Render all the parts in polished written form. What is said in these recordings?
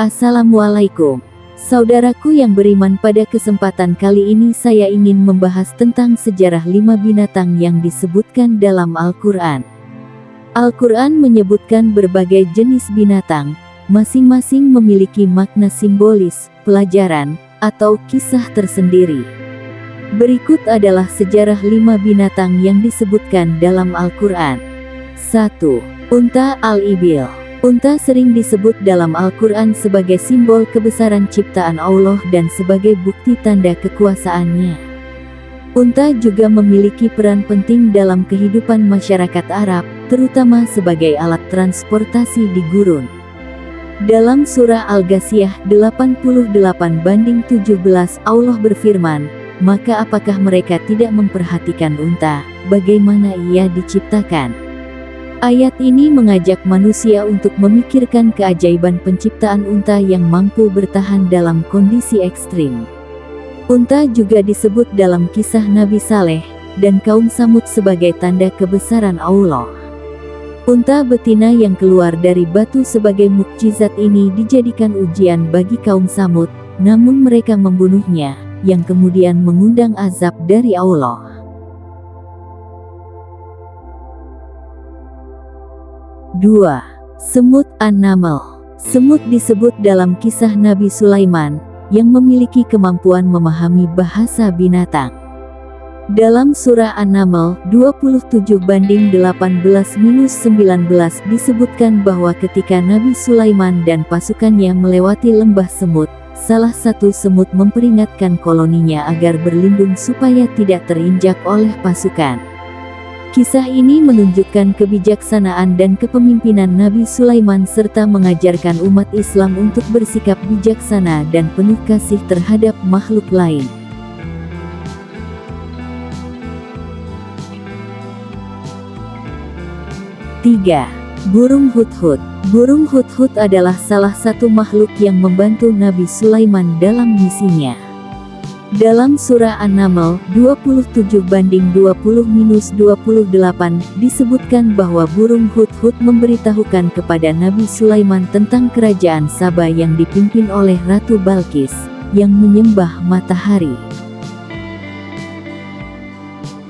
Assalamualaikum. Saudaraku yang beriman, pada kesempatan kali ini saya ingin membahas tentang sejarah 5 binatang yang disebutkan dalam Al-Quran. Al-Quran menyebutkan berbagai jenis binatang, masing-masing memiliki makna simbolis, pelajaran, atau kisah tersendiri. Berikut adalah sejarah 5 binatang yang disebutkan dalam Al-Quran. 1. Unta al-ibil. Unta sering disebut dalam Al-Quran sebagai simbol kebesaran ciptaan Allah dan sebagai bukti tanda kekuasaannya. Unta juga memiliki peran penting dalam kehidupan masyarakat Arab, terutama sebagai alat transportasi di gurun. Dalam surah Al-Ghasyiyah 88:17 Allah berfirman, "Maka apakah mereka tidak memperhatikan unta, bagaimana ia diciptakan?" Ayat ini mengajak manusia untuk memikirkan keajaiban penciptaan unta yang mampu bertahan dalam kondisi ekstrim. Unta juga disebut dalam kisah Nabi Saleh dan kaum Samud sebagai tanda kebesaran Allah. Unta betina yang keluar dari batu sebagai mukjizat ini dijadikan ujian bagi kaum Samud, namun mereka membunuhnya, yang kemudian mengundang azab dari Allah. 2. Semut an-Naml. Semut disebut dalam kisah Nabi Sulaiman, yang memiliki kemampuan memahami bahasa binatang. Dalam surah An-Naml 27:18-19 disebutkan bahwa ketika Nabi Sulaiman dan pasukannya melewati lembah semut, salah satu semut memperingatkan koloninya agar berlindung supaya tidak terinjak oleh pasukan. Kisah ini menunjukkan kebijaksanaan dan kepemimpinan Nabi Sulaiman serta mengajarkan umat Islam untuk bersikap bijaksana dan penuh kasih terhadap makhluk lain. Tiga. Burung hudhud. Burung hudhud adalah salah satu makhluk yang membantu Nabi Sulaiman dalam misinya. Dalam surah An-Naml 27:20-28 disebutkan bahwa burung hudhud memberitahukan kepada Nabi Sulaiman tentang kerajaan Saba yang dipimpin oleh Ratu Balqis, yang menyembah matahari.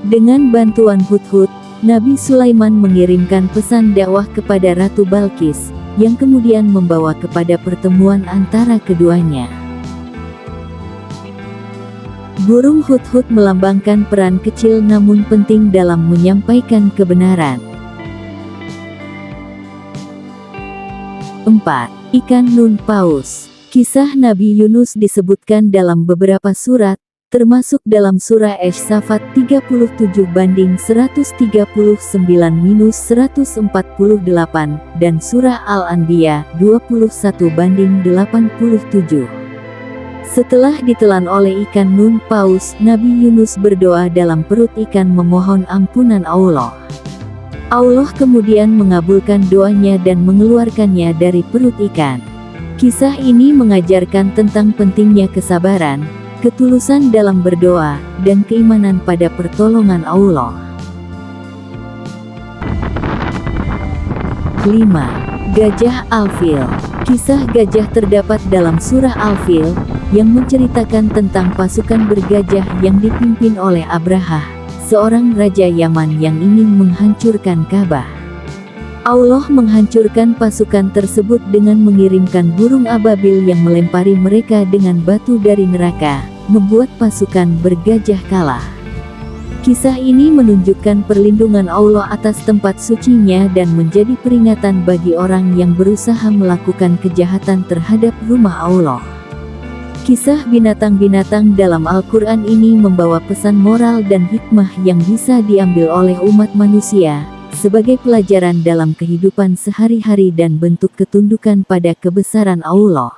Dengan bantuan hudhud, Nabi Sulaiman mengirimkan pesan dakwah kepada Ratu Balqis, yang kemudian membawa kepada pertemuan antara keduanya. Burung hudhud melambangkan peran kecil namun penting dalam menyampaikan kebenaran. 4. Ikan nun paus. Kisah Nabi Yunus disebutkan dalam beberapa surat, termasuk dalam surah Ash-Shafat 37:139-148 dan surah Al-Anbiya 21:87. Setelah ditelan oleh ikan nun paus, Nabi Yunus berdoa dalam perut ikan memohon ampunan Allah. Allah kemudian mengabulkan doanya dan mengeluarkannya dari perut ikan. Kisah ini mengajarkan tentang pentingnya kesabaran, ketulusan dalam berdoa, dan keimanan pada pertolongan Allah. 5. Gajah Al-Fil. Kisah gajah terdapat dalam surah Al-Fil, yang menceritakan tentang pasukan bergajah yang dipimpin oleh Abrahah, seorang raja Yaman yang ingin menghancurkan Ka'bah. Allah menghancurkan pasukan tersebut dengan mengirimkan burung ababil yang melempari mereka dengan batu dari neraka, membuat pasukan bergajah kalah. Kisah ini menunjukkan perlindungan Allah atas tempat sucinya dan menjadi peringatan bagi orang yang berusaha melakukan kejahatan terhadap rumah Allah. Kisah binatang-binatang dalam Al-Quran ini membawa pesan moral dan hikmah yang bisa diambil oleh umat manusia, sebagai pelajaran dalam kehidupan sehari-hari dan bentuk ketundukan pada kebesaran Allah.